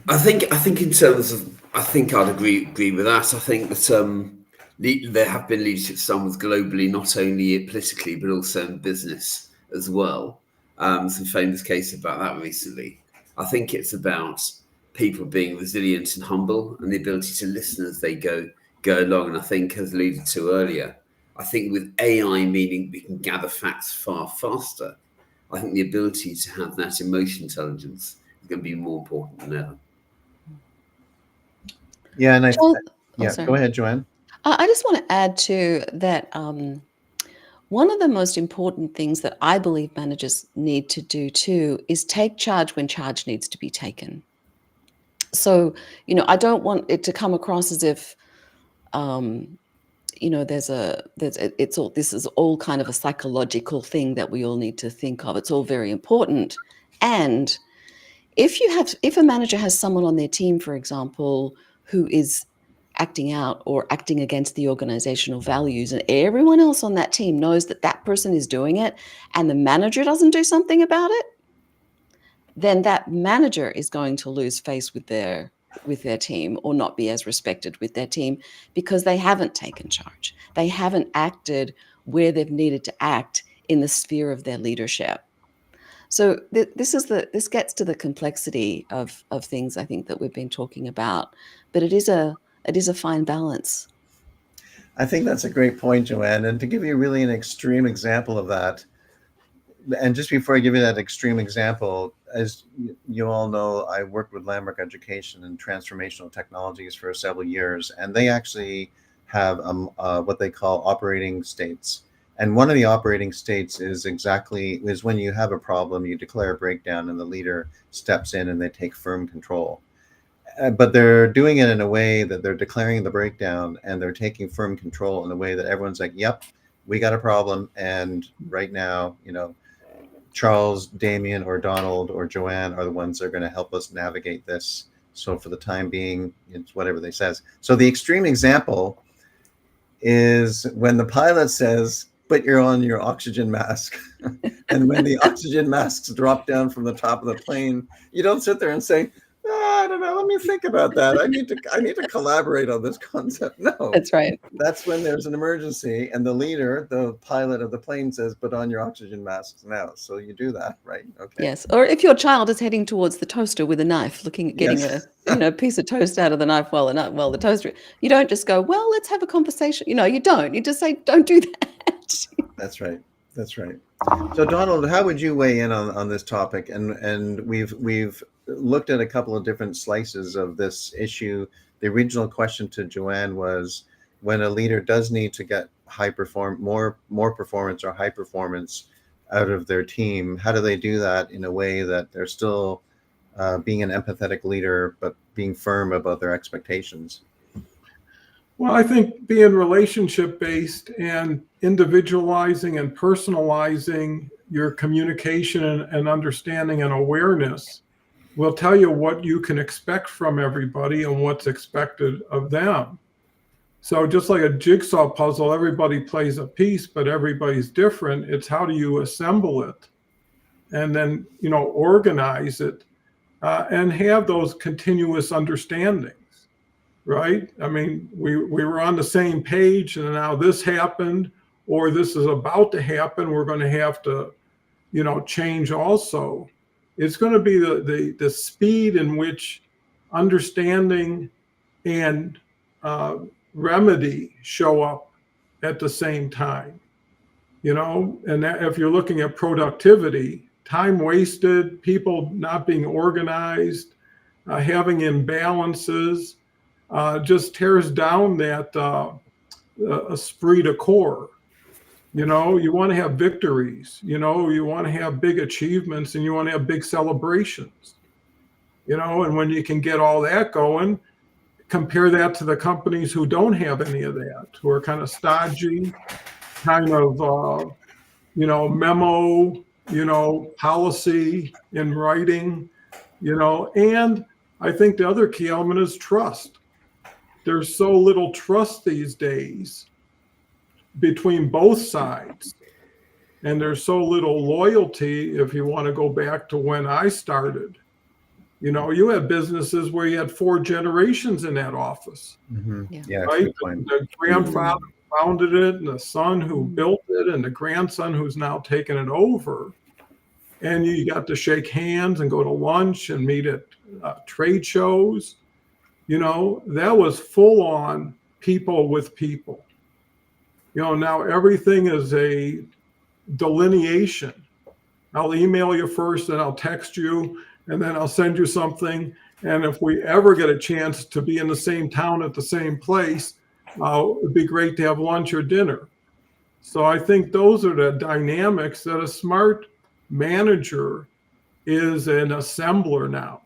I think in terms of, I think I'd agree with that. I think that there have been leadership stumbles globally, not only politically but also in business as well. Some famous cases about that recently. I think it's about people being resilient and humble, and the ability to listen as they go along. And I think, as alluded to earlier, I think with AI, meaning we can gather facts far faster, I think the ability to have that emotional intelligence is going to be more important than ever. Yeah, and sorry. Go ahead, Joanne. I just want to add to that. One of the most important things that I believe managers need to do too is take charge when charge needs to be taken. So, I don't want it to come across as if, this is all kind of a psychological thing that we all need to think of. It's all very important. And if a manager has someone on their team, for example, who is acting out or acting against the organizational values, and everyone else on that team knows that person is doing it, and the manager doesn't do something about it, then that manager is going to lose face with their team, or not be as respected with their team, because they haven't taken charge. They haven't acted where they've needed to act in the sphere of their leadership. So this gets to the complexity of things, I think, that we've been talking about, but it is a fine balance. I think that's a great point, Joanne. And to give you really an extreme example of that, and just before I give you that extreme example, as you all know, I worked with Landmark Education and Transformational Technologies for several years, and they actually have what they call operating states. And one of the operating states is when you have a problem, you declare a breakdown, and the leader steps in and they take firm control. But they're doing it in a way that they're declaring the breakdown and they're taking firm control in a way that everyone's like, yep, we got a problem. And right now, Charles, Damien, or Donald, or Joanne are the ones that are going to help us navigate this. So for the time being, it's whatever they says. So the extreme example is when the pilot says, put on your oxygen mask. And when the oxygen masks drop down from the top of the plane, you don't sit there and say, I don't know, let me think about that. I need to collaborate on this concept. No. That's right. That's when there's an emergency and the leader, the pilot of the plane, says, put on your oxygen masks now. So you do that, right? Okay. Yes. Or if your child is heading towards the toaster with a knife, looking at getting a piece of toast out of the knife while the toaster, you don't just go, well, let's have a conversation. You don't. You just say, don't do that. That's right. So Donald, how would you weigh in on this topic? And we've looked at a couple of different slices of this issue. The original question to Joanne was, when a leader does need to get more performance or high performance out of their team, how do they do that in a way that they're still being an empathetic leader, but being firm about their expectations? Well, I think being relationship-based and individualizing and personalizing your communication and understanding and awareness will tell you what you can expect from everybody and what's expected of them. So just like a jigsaw puzzle, everybody plays a piece, but everybody's different. It's how do you assemble it and then, organize it and have those continuous understandings, right? I mean, we were on the same page, and now this happened, or this is about to happen. We're going to have to, change also. It's going to be the speed in which understanding and remedy show up at the same time, and that, if you're looking at productivity, time wasted, people not being organized, having imbalances, just tears down that esprit de corps. You want to have victories, you want to have big achievements, and you want to have big celebrations, and when you can get all that going, compare that to the companies who don't have any of that, who are kind of stodgy, kind of, memo, policy in writing, and I think the other key element is trust. There's so little trust these days between both sides. And there's so little loyalty, if you want to go back to when I started. You had businesses where you had 4 generations in that office. Mm-hmm. Yeah, right? good point. The grandfather founded it, and the son who built it, and the grandson who's now taken it over. And you got to shake hands and go to lunch and meet at trade shows. That was full on people with people. Now everything is a delineation. I'll email you first, and I'll text you, and then I'll send you something. And if we ever get a chance to be in the same town at the same place, it'd be great to have lunch or dinner. So I think those are the dynamics that a smart manager is an assembler now,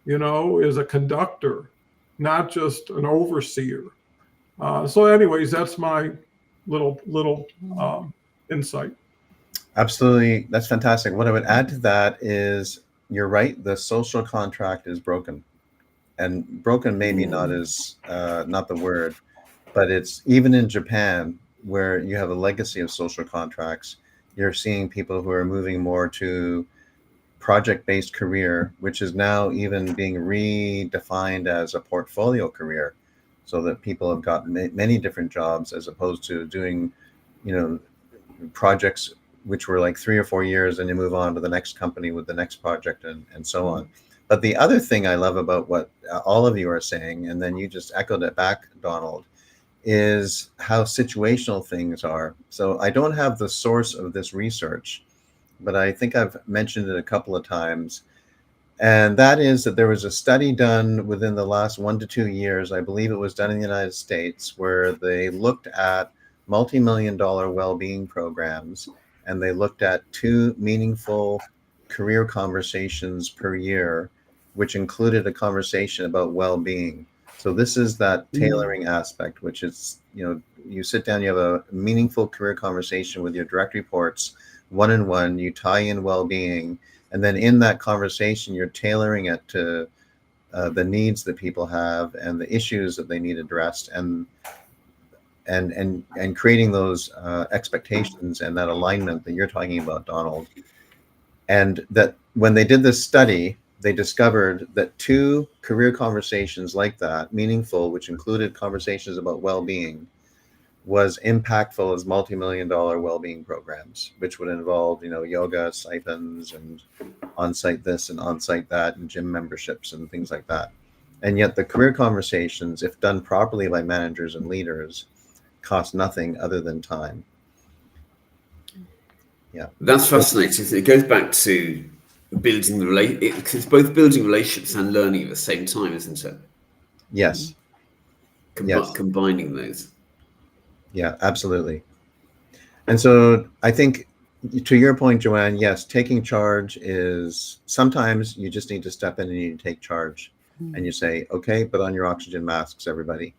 is a conductor, not just an overseer. So anyways, that's my little insight. Absolutely. That's fantastic. What I would add to that is, you're right, the social contract is broken. And broken maybe not the word, but it's even in Japan, where you have a legacy of social contracts, you're seeing people who are moving more to project-based career, which is now even being redefined as a portfolio career, so that people have got many different jobs, as opposed to doing, projects which were like 3 or 4 years, and you move on to the next company with the next project, and so on. But the other thing I love about what all of you are saying, and then you just echoed it back, Donald, is how situational things are. So I don't have the source of this research, but I think I've mentioned it a couple of times. And that is that there was a study done within the last 1 to 2 years, I believe it was done in the United States, where they looked at multi-million-dollar well-being programs, and they looked at 2 meaningful career conversations per year, which included a conversation about well-being. So this is that tailoring aspect, which is, you sit down, you have a meaningful career conversation with your direct reports, one-on-one, you tie in well-being, and then in that conversation, you're tailoring it to the needs that people have and the issues that they need addressed, and creating those expectations and that alignment that you're talking about, Donald. And that when they did this study, they discovered that 2 career conversations like that, meaningful, which included conversations about well-being, was impactful as multi-million-dollar well-being programs, which would involve, yoga stipends and on-site this and on-site that and gym memberships and things like that. And yet the career conversations, if done properly by managers and leaders, cost nothing other than time. Yeah, that's fascinating. It goes back to building it's both building relationships and learning at the same time, isn't it? Yes. Yes. Combining those. Yeah, absolutely. And so I think, to your point, Joanne, yes, taking charge is, sometimes you just need to step in and you need to take charge, and you say, okay, put on your oxygen masks, everybody,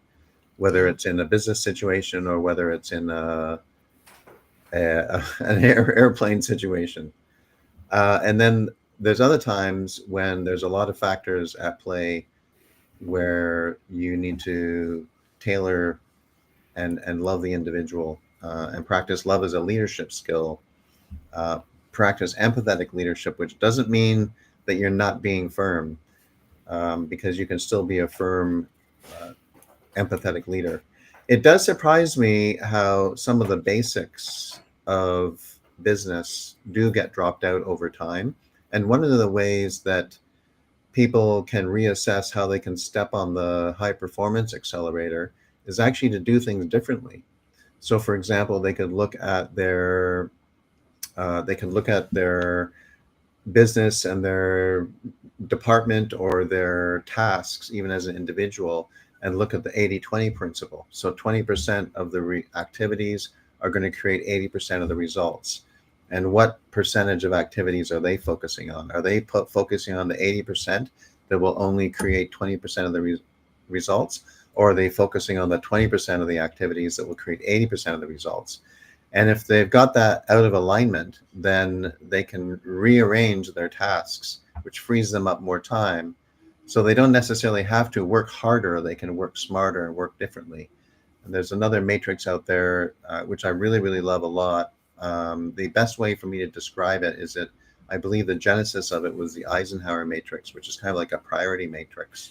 whether it's in a business situation or whether it's in an airplane situation. And then there's other times when there's a lot of factors at play where you need to tailor and love the individual, and practice love as a leadership skill, practice empathetic leadership, which doesn't mean that you're not being firm, because you can still be a firm, empathetic leader. It does surprise me how some of the basics of business do get dropped out over time. And one of the ways that people can reassess how they can step on the high performance accelerator is actually to do things differently. So, for example, they could look at their business and their department or their tasks, even as an individual, and look at the 80-20 principle. So 20% of the activities are going to create 80% of the results. And what percentage of activities are they focusing on? Are they focusing on the 80% that will only create 20% of the results? Or are they focusing on the 20% of the activities that will create 80% of the results? And if they've got that out of alignment, then they can rearrange their tasks, which frees them up more time. So they don't necessarily have to work harder. They can work smarter and work differently. And there's another matrix out there, which I really, really love a lot. The best way for me to describe it is that I believe the genesis of it was the Eisenhower matrix, which is kind of like a priority matrix,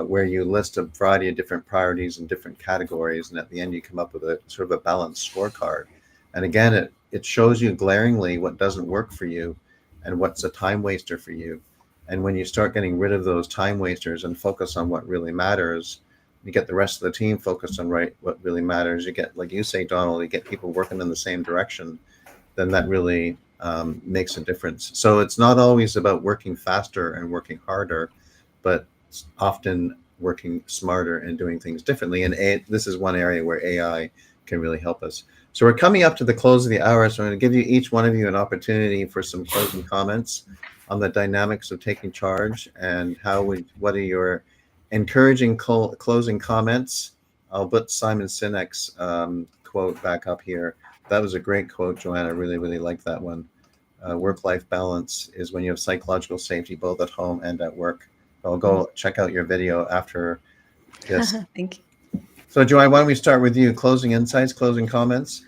where you list a variety of different priorities in different categories, and at the end you come up with a sort of a balanced scorecard. And again, it shows you glaringly what doesn't work for you and what's a time waster for you. And when you start getting rid of those time wasters and focus on what really matters, you get the rest of the team focused on what really matters. You get, like you say, Donald, you get people working in the same direction, then that really makes a difference. So it's not always about working faster and working harder, but often working smarter and doing things differently. And this is one area where AI can really help us. So we're coming up to the close of the hour. So I'm going to give you each one of you an opportunity for some closing comments on the dynamics of taking charge and what are your encouraging closing comments. I'll put Simon Sinek's quote back up here. That was a great quote, Joanne. I really, really liked that one. Work-life balance is when you have psychological safety both at home and at work. I'll go check out your video after this. Thank you. So, Joanne, why don't we start with you? Closing insights, closing comments?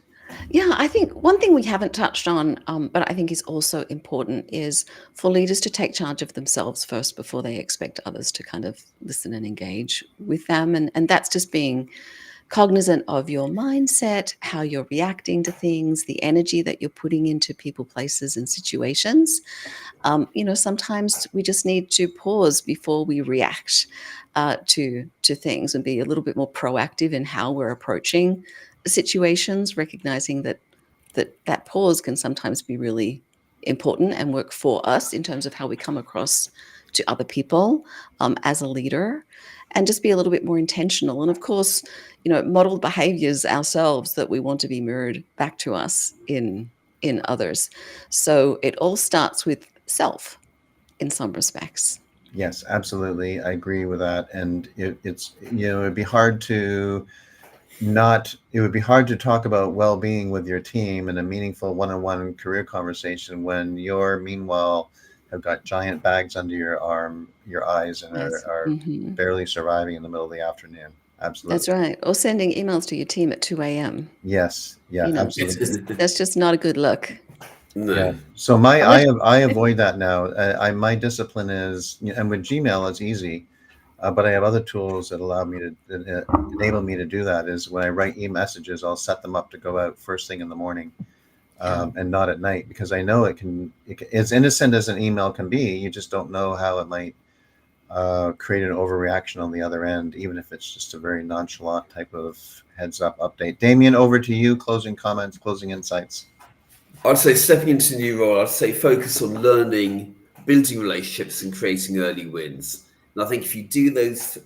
Yeah, I think one thing we haven't touched on, but I think is also important, is for leaders to take charge of themselves first before they expect others to kind of listen and engage with them. And that's just being cognizant of your mindset, how you're reacting to things, the energy that you're putting into people, places, and situations. Sometimes we just need to pause before we react to things and be a little bit more proactive in how we're approaching situations, recognizing that pause can sometimes be really important and work for us in terms of how we come across to other people as a leader, and just be a little bit more intentional. And of course, modeled behaviors ourselves that we want to be mirrored back to us in others. So it all starts with self in some respects. Yes, absolutely. I agree with that. And it'd be hard to talk about well-being with your team in a meaningful one-on-one career conversation when you're meanwhile have got giant bags under your eyes and are barely surviving in the middle of the afternoon. Absolutely. That's right. Or sending emails to your team at 2 a.m. Yes. Yeah, absolutely. That's just not a good look. No. Yeah. So I avoid that now. My discipline is, and with Gmail it's easy, but I have other tools that enable me to do that. Is when I write e-messages, I'll set them up to go out first thing in the morning, and not at night, because I know it can, as innocent as an email can be, you just don't know how it might create an overreaction on the other end, even if it's just a very nonchalant type of heads up update. Damien, over to you. Closing comments, closing insights. I'd say stepping into a new role, I'd say focus on learning, building relationships, and creating early wins. And I think if you do those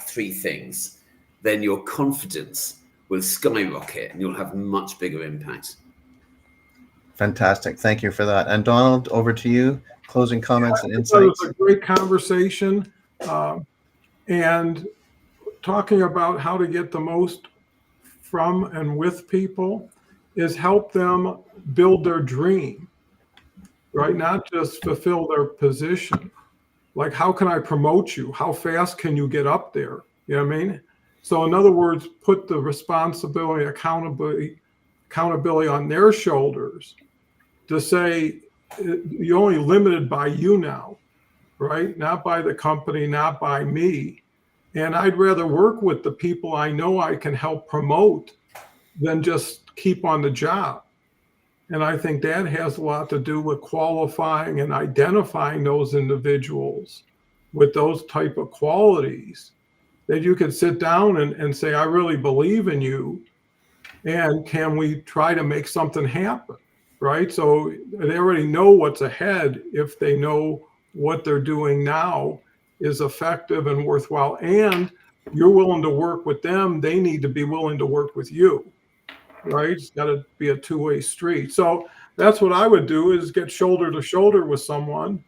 three things, then your confidence will skyrocket and you'll have a much bigger impact. Fantastic. Thank you for that. And Donald, over to you. Closing comments and insights. It was a great conversation, and talking about how to get the most from and with people is help them build their dream, right? Not just fulfill their position. Like, how can I promote you? How fast can you get up there? You know what I mean? So in other words, put the responsibility, accountability on their shoulders to say, you're only limited by you now, right? Not by the company, not by me. And I'd rather work with the people I know I can help promote than just keep on the job. And I think that has a lot to do with qualifying and identifying those individuals with those type of qualities that you could sit down and say, I really believe in you. And can we try to make something happen? Right? So they already know what's ahead if they know what they're doing now is effective and worthwhile. And you're willing to work with them. They need to be willing to work with you. Right? It's got to be a two-way street. So that's what I would do, is get shoulder to shoulder with someone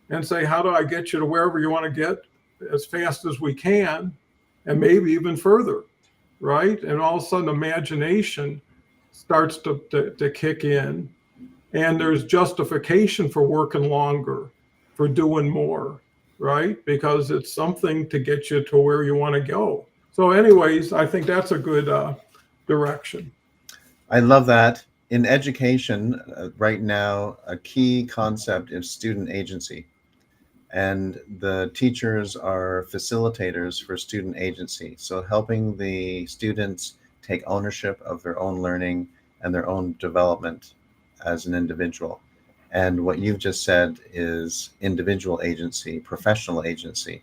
and say, how do I get you to wherever you want to get as fast as we can, and maybe even further, right? And all of a sudden imagination starts to kick in, and there's justification for working longer, for doing more, right? Because it's something to get you to where you want to go. So anyways, I think that's a good direction. I love that. In education, right now, a key concept is student agency. And the teachers are facilitators for student agency. So helping the students take ownership of their own learning and their own development as an individual. And what you've just said is individual agency, professional agency,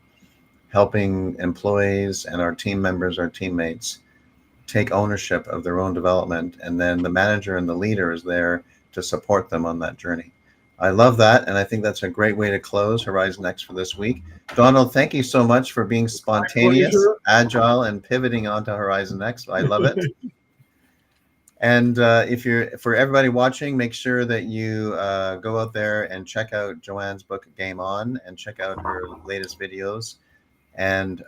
helping employees and our team members, our teammates, take ownership of their own development, and then the manager and the leader is there to support them on that journey. I love that, and I think that's a great way to close Horizon Next for this week. Donald, thank you so much for being spontaneous, agile, and pivoting onto Horizon Next. I love it. And for everybody watching, make sure that you go out there and check out Joanne's book, Game On, and check out her latest videos. And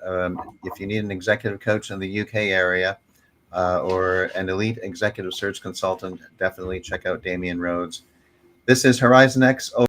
if you need an executive coach in the UK area, or an elite executive search consultant, definitely check out Damian Rhodes. This is Horizon X.